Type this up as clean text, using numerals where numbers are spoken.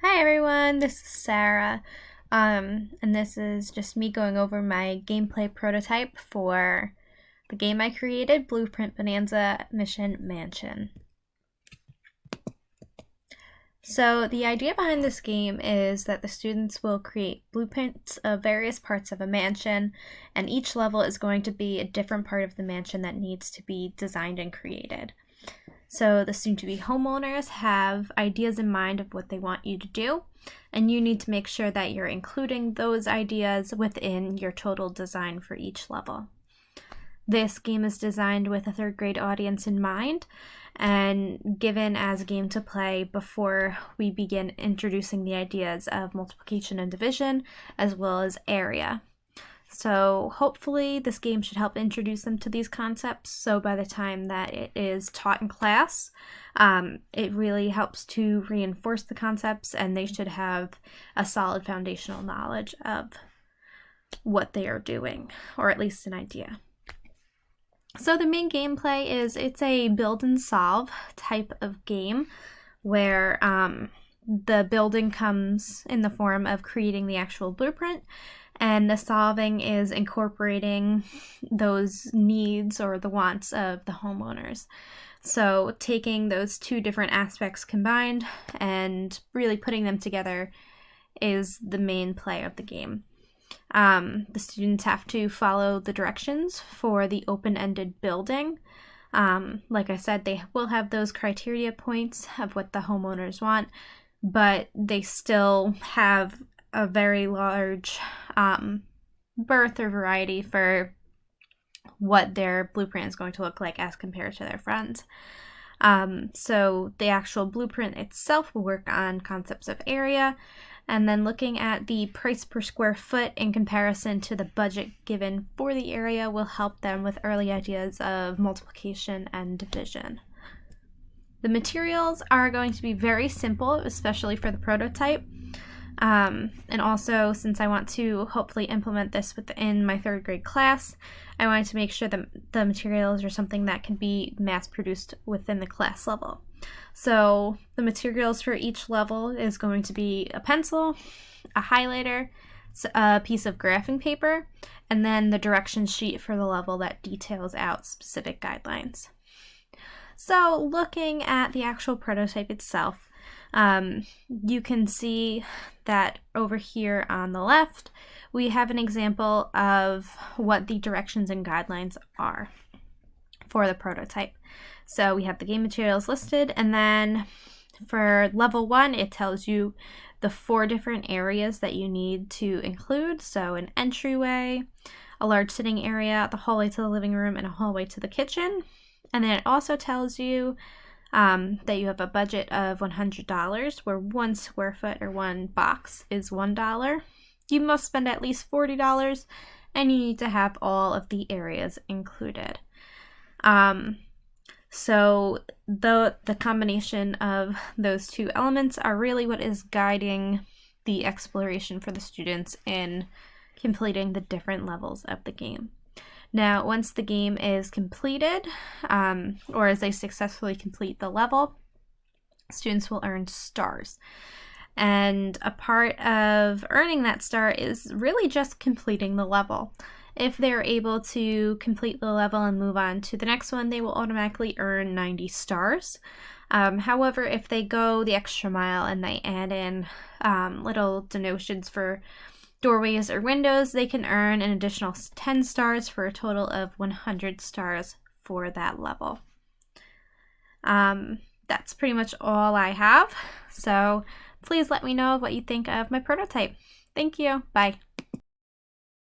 Hi everyone, this is Sarah, and this is just me going over my gameplay prototype for the game I created, Blueprint Bonanza Mission Mansion. So the idea behind this game is that the students will create blueprints of various parts of a mansion, and each level is going to be a different part of the mansion that needs to be designed and created. So the soon-to-be homeowners have ideas in mind of what they want you to do, and you need to make sure that you're including those ideas within your total design for each level. This game is designed with a third grade audience in mind and given as a game to play before we begin introducing the ideas of multiplication and division, as well as area. So hopefully this game should help introduce them to these concepts, so by the time that it is taught in class, it really helps to reinforce the concepts, and they should have a solid foundational knowledge of what they are doing, or at least an idea. So the main gameplay is it's a build and solve type of game where the building comes in the form of creating the actual blueprint, and the solving is incorporating those needs or the wants of the homeowners. So taking those two different aspects combined and really putting them together is the main play of the game. The students have to follow the directions for the open-ended building. Like I said, they will have those criteria points of what the homeowners want, but they still have a very large berth or variety for what their blueprint is going to look like as compared to their friends. So the actual blueprint itself will work on concepts of area, and then looking at the price per square foot in comparison to the budget given for the area will help them with early ideas of multiplication and division. The materials are going to be very simple, especially for the prototype. And also, since I want to hopefully implement this within my third grade class, I wanted to make sure that the materials are something that can be mass produced within the class level. So the materials for each level is going to be a pencil, a highlighter, a piece of graphing paper, and then the direction sheet for the level that details out specific guidelines. So looking at the actual prototype itself, you can see that over here on the left, we have an example of what the directions and guidelines are for the prototype. So we have the game materials listed, and then for level 1, it tells you the 4 different areas that you need to include. So an entryway, a large sitting area, the hallway to the living room, and a hallway to the kitchen. And then it also tells you that you have a budget of $100, where 1 square foot or 1 box is $1. You must spend at least $40, and you need to have all of the areas included. So the combination of those two elements are really what is guiding the exploration for the students in completing the different levels of the game. Now, once the game is completed, or as they successfully complete the level, students will earn stars. And a part of earning that star is really just completing the level. If they're able to complete the level and move on to the next one, they will automatically earn 90 stars. However, if they go the extra mile and they add in little denotions for doorways or windows, they can earn an additional 10 stars for a total of 100 stars for that level. That's pretty much all I have. So please let me know what you think of my prototype. Thank you. Bye.